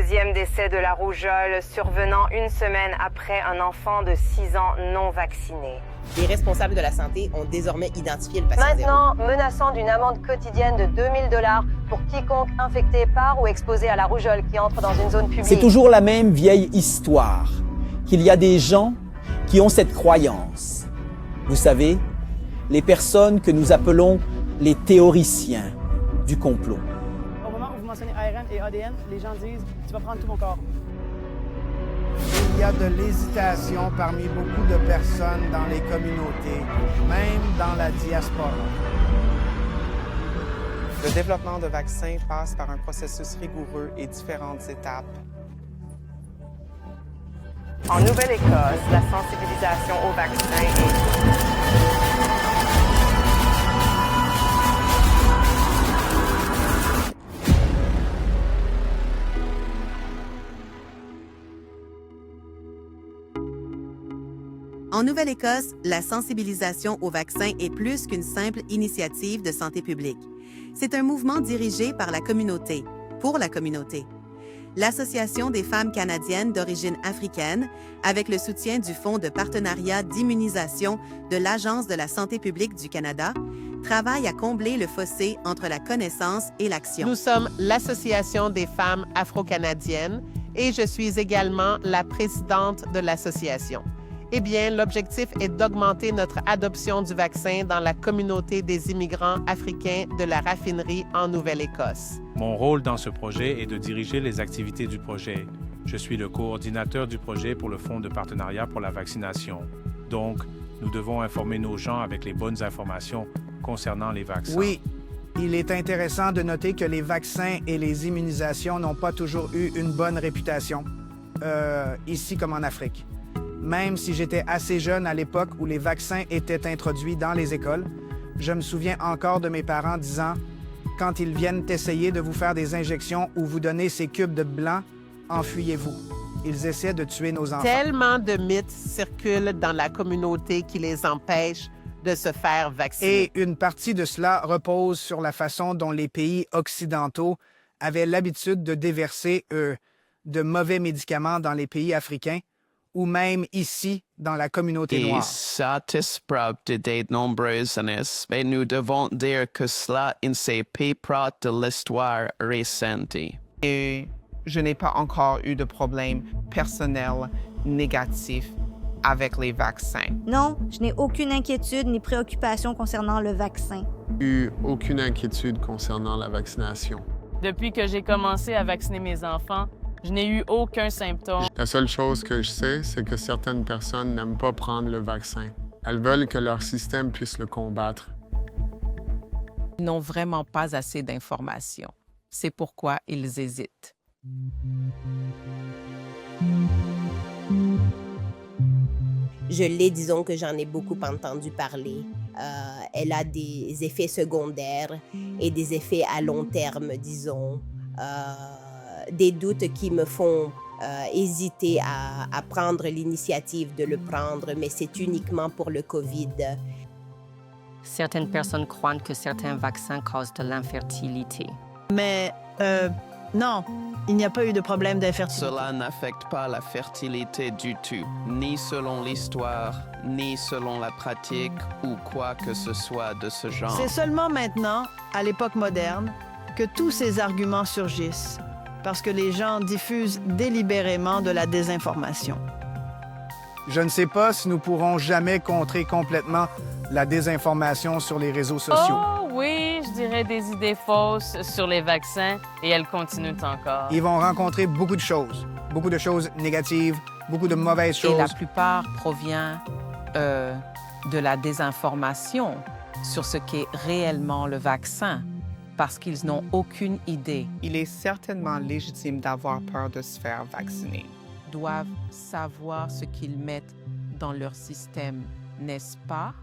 Deuxième décès de la rougeole survenant une semaine après un enfant de 6 ans non vacciné. Les responsables de la santé ont désormais identifié le patient Maintenant, menaçant d'une amende quotidienne de 2000 $ pour quiconque infecté par ou exposé à la rougeole qui entre dans une zone publique. C'est toujours la même vieille histoire, qu'il y a des gens qui ont cette croyance. Vous savez, les personnes que nous appelons les théoriciens du complot. Au moment où vous mentionnez ARN et ADN, les gens disent « tu vas prendre tout mon corps ». Il y a de l'hésitation parmi beaucoup de personnes dans les communautés, même dans la diaspora. Le développement de vaccins passe par un processus rigoureux et différentes étapes. En Nouvelle-Écosse, la sensibilisation au vaccin est... En Nouvelle-Écosse, la sensibilisation au vaccin est plus qu'une simple initiative de santé publique. C'est un mouvement dirigé par la communauté, pour la communauté. L'Association des femmes canadiennes d'origine africaine, avec le soutien du Fonds de partenariat d'immunisation de l'Agence de la santé publique du Canada, travaille à combler le fossé entre la connaissance et l'action. Nous sommes l'Association des femmes afro-canadiennes et je suis également la présidente de l'association. Eh bien, l'objectif est d'augmenter notre adoption du vaccin dans la communauté des immigrants africains de la raffinerie en Nouvelle-Écosse. Mon rôle dans ce projet est de diriger les activités du projet. Je suis le coordinateur du projet pour le Fonds de partenariat pour la vaccination. Donc, nous devons informer nos gens avec les bonnes informations concernant les vaccins. Oui, il est intéressant de noter que les vaccins et les immunisations n'ont pas toujours eu une bonne réputation, ici comme en Afrique. Même si j'étais assez jeune à l'époque où les vaccins étaient introduits dans les écoles, je me souviens encore de mes parents disant « Quand ils viennent essayer de vous faire des injections ou vous donner ces cubes de blanc, enfuyez-vous. Ils essaient de tuer nos enfants. » Tellement de mythes circulent dans la communauté qui les empêchent de se faire vacciner. Et une partie de cela repose sur la façon dont les pays occidentaux avaient l'habitude de déverser de mauvais médicaments dans les pays africains, ou même ici, dans la communauté noire. Ça preuve de nombreuses années, mais nous devons dire que cela ne s'est pas de l'histoire récente. Et je n'ai pas encore eu de problème personnel négatif avec les vaccins. Non, je n'ai aucune inquiétude ni préoccupation concernant le vaccin. Eu aucune inquiétude concernant la vaccination. Depuis que j'ai commencé à vacciner mes enfants, je n'ai eu aucun symptôme. La seule chose que je sais, c'est que certaines personnes n'aiment pas prendre le vaccin. Elles veulent que leur système puisse le combattre. Ils n'ont vraiment pas assez d'informations. C'est pourquoi ils hésitent. Je l'ai, disons que j'en ai beaucoup entendu parler. Elle a des effets secondaires et des effets à long terme, disons. Des doutes qui me font hésiter à prendre l'initiative de le prendre, mais c'est uniquement pour le COVID. Certaines personnes croient que certains vaccins causent de l'infertilité. Mais non, il n'y a pas eu de problème d'infertilité. Cela n'affecte pas la fertilité du tout, ni selon l'histoire, ni selon la pratique ou quoi que ce soit de ce genre. C'est seulement maintenant, à l'époque moderne, que tous ces arguments surgissent, parce que les gens diffusent délibérément de la désinformation. Je ne sais pas si nous pourrons jamais contrer complètement la désinformation sur les réseaux sociaux. Oh oui, je dirais des idées fausses sur les vaccins et elles continuent encore. Ils vont rencontrer beaucoup de choses négatives, beaucoup de mauvaises choses. Et la plupart provient de la désinformation sur ce qu'est réellement le vaccin, parce qu'ils n'ont aucune idée. Il est certainement légitime d'avoir peur de se faire vacciner. Ils doivent savoir ce qu'ils mettent dans leur système, n'est-ce pas?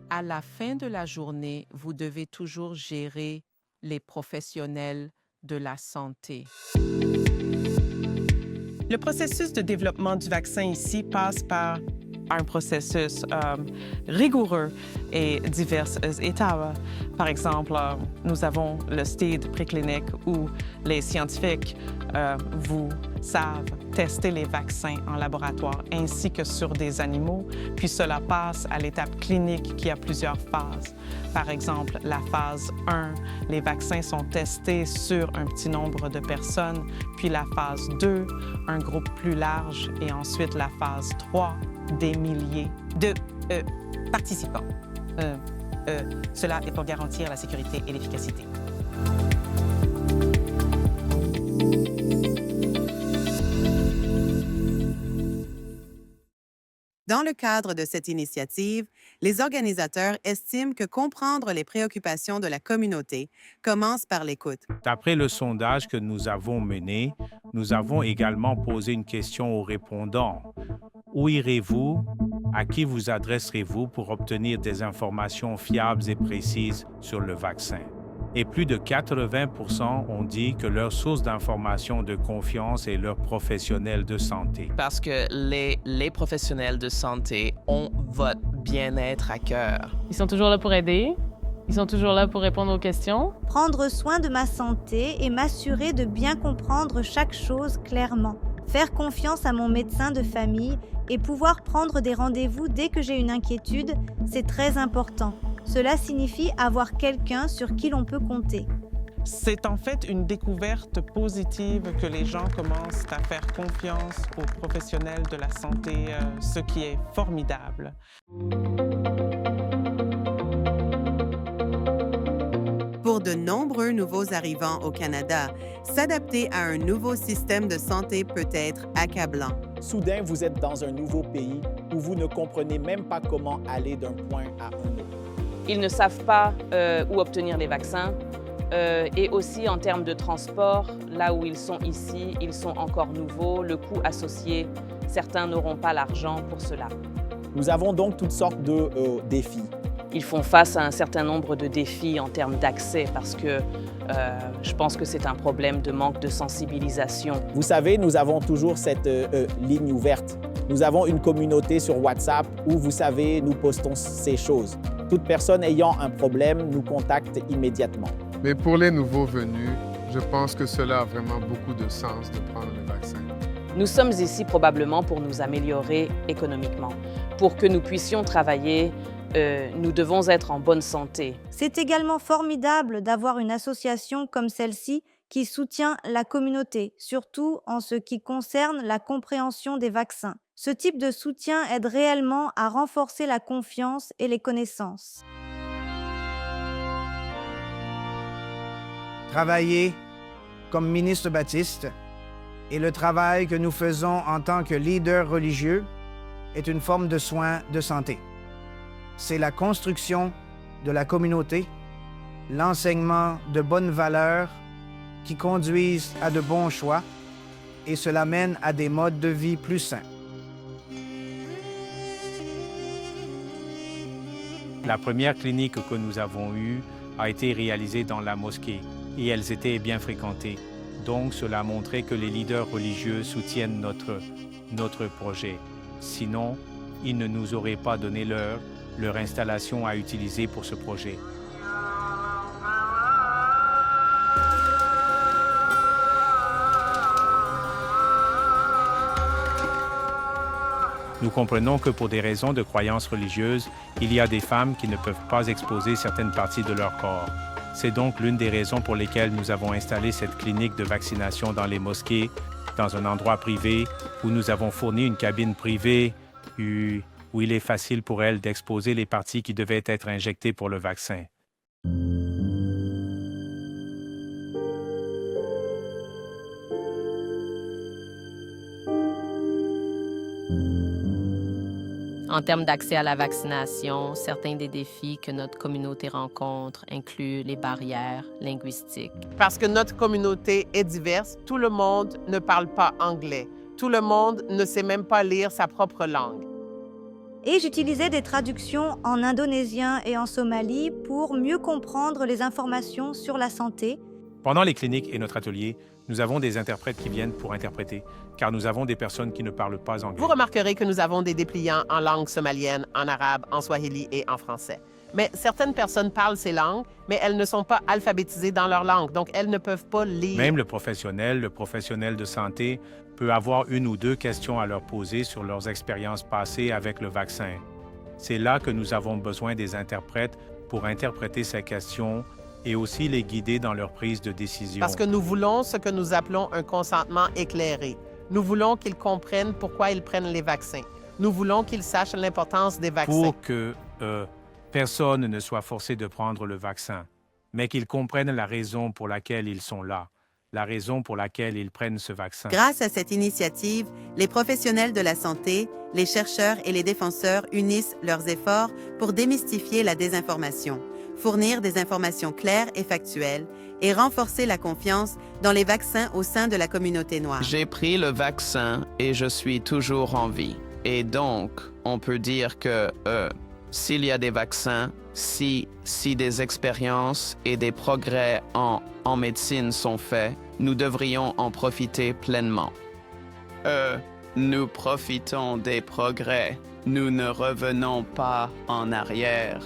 À la fin de la journée, vous devez toujours gérer les professionnels de la santé. Le processus de développement du vaccin ici passe par un processus rigoureux et divers étapes. Par exemple, nous avons le stade préclinique où les scientifiques vous savent tester les vaccins en laboratoire ainsi que sur des animaux, puis cela passe à l'étape clinique qui a plusieurs phases. Par exemple, la phase 1, les vaccins sont testés sur un petit nombre de personnes, puis la phase 2, un groupe plus large, et ensuite la phase 3, des milliers de participants. Cela est pour garantir la sécurité et l'efficacité. Dans le cadre de cette initiative, les organisateurs estiment que comprendre les préoccupations de la communauté commence par l'écoute. D'après le sondage que nous avons mené, nous avons également posé une question aux répondants. Où irez-vous? À qui vous adresserez-vous pour obtenir des informations fiables et précises sur le vaccin? Et plus de 80% ont dit que leur source d'information de confiance est leur professionnel de santé. Parce que les professionnels de santé ont votre bien-être à cœur. Ils sont toujours là pour aider. Ils sont toujours là pour répondre aux questions. Prendre soin de ma santé et m'assurer de bien comprendre chaque chose clairement. Faire confiance à mon médecin de famille et pouvoir prendre des rendez-vous dès que j'ai une inquiétude, c'est très important. Cela signifie avoir quelqu'un sur qui l'on peut compter. C'est en fait une découverte positive que les gens commencent à faire confiance aux professionnels de la santé, ce qui est formidable. Pour de nombreux nouveaux arrivants au Canada, s'adapter à un nouveau système de santé peut être accablant. Soudain, vous êtes dans un nouveau pays où vous ne comprenez même pas comment aller d'un point à un autre. Ils ne savent pas où obtenir les vaccins. Et aussi en termes de transport, là où ils sont ici, ils sont encore nouveaux. Le coût associé, certains n'auront pas l'argent pour cela. Nous avons donc toutes sortes de défis. Ils font face à un certain nombre de défis en termes d'accès parce que je pense que c'est un problème de manque de sensibilisation. Vous savez, nous avons toujours cette ligne ouverte. Nous avons une communauté sur WhatsApp où, vous savez, nous postons ces choses. Toute personne ayant un problème nous contacte immédiatement. Mais pour les nouveaux venus, je pense que cela a vraiment beaucoup de sens de prendre le vaccin. Nous sommes ici probablement pour nous améliorer économiquement. Pour que nous puissions travailler, nous devons être en bonne santé. C'est également formidable d'avoir une association comme celle-ci qui soutient la communauté, surtout en ce qui concerne la compréhension des vaccins. Ce type de soutien aide réellement à renforcer la confiance et les connaissances. Travailler comme ministre baptiste et le travail que nous faisons en tant que leader religieux est une forme de soin de santé. C'est la construction de la communauté, l'enseignement de bonnes valeurs qui conduisent à de bons choix et cela mène à des modes de vie plus sains. La première clinique que nous avons eue a été réalisée dans la mosquée et elles étaient bien fréquentées. Donc, cela montrait que les leaders religieux soutiennent notre projet. Sinon, ils ne nous auraient pas donné leur installation à utiliser pour ce projet. Nous comprenons que pour des raisons de croyances religieuses, il y a des femmes qui ne peuvent pas exposer certaines parties de leur corps. C'est donc l'une des raisons pour lesquelles nous avons installé cette clinique de vaccination dans les mosquées, dans un endroit privé, où nous avons fourni une cabine privée, où il est facile pour elles d'exposer les parties qui devaient être injectées pour le vaccin. En termes d'accès à la vaccination, certains des défis que notre communauté rencontre incluent les barrières linguistiques. Parce que notre communauté est diverse, tout le monde ne parle pas anglais. Tout le monde ne sait même pas lire sa propre langue. Et j'utilisais des traductions en indonésien et en somali pour mieux comprendre les informations sur la santé. Pendant les cliniques et notre atelier, nous avons des interprètes qui viennent pour interpréter, car nous avons des personnes qui ne parlent pas anglais. Vous remarquerez que nous avons des dépliants en langue somalienne, en arabe, en swahili et en français. Mais certaines personnes parlent ces langues, mais elles ne sont pas alphabétisées dans leur langue, donc elles ne peuvent pas lire. Même le professionnel de santé peut avoir une ou deux questions à leur poser sur leurs expériences passées avec le vaccin. C'est là que nous avons besoin des interprètes pour interpréter ces questions et aussi les guider dans leur prise de décision. Parce que nous voulons ce que nous appelons un consentement éclairé. Nous voulons qu'ils comprennent pourquoi ils prennent les vaccins. Nous voulons qu'ils sachent l'importance des vaccins. Pour que personne ne soit forcé de prendre le vaccin, mais qu'ils comprennent la raison pour laquelle ils sont là, la raison pour laquelle ils prennent ce vaccin. Grâce à cette initiative, les professionnels de la santé, les chercheurs et les défenseurs unissent leurs efforts pour démystifier la désinformation, fournir des informations claires et factuelles et renforcer la confiance dans les vaccins au sein de la communauté noire. J'ai pris le vaccin et je suis toujours en vie. Et donc, on peut dire que s'il y a des vaccins, si des expériences et des progrès en médecine sont faits, nous devrions en profiter pleinement. Nous profitons des progrès. Nous ne revenons pas en arrière.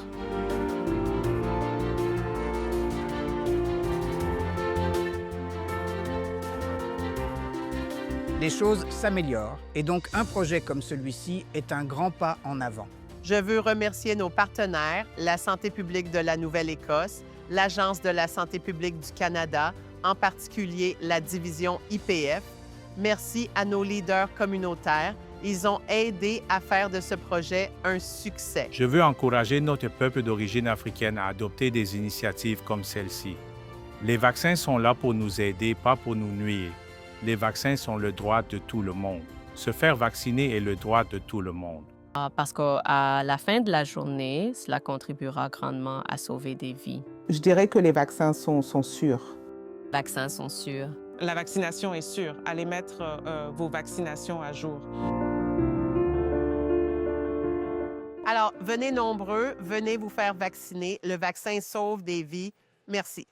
Les choses s'améliorent et donc un projet comme celui-ci est un grand pas en avant. Je veux remercier nos partenaires, la Santé publique de la Nouvelle-Écosse, l'Agence de la santé publique du Canada, en particulier la division IPF. Merci à nos leaders communautaires. Ils ont aidé à faire de ce projet un succès. Je veux encourager notre peuple d'origine africaine à adopter des initiatives comme celle-ci. Les vaccins sont là pour nous aider, pas pour nous nuire. Les vaccins sont le droit de tout le monde. Se faire vacciner est le droit de tout le monde. Parce qu'à la fin de la journée, cela contribuera grandement à sauver des vies. Je dirais que les vaccins sont sûrs. Les vaccins sont sûrs. La vaccination est sûre. Allez mettre vos vaccinations à jour. Alors, venez nombreux, venez vous faire vacciner. Le vaccin sauve des vies. Merci.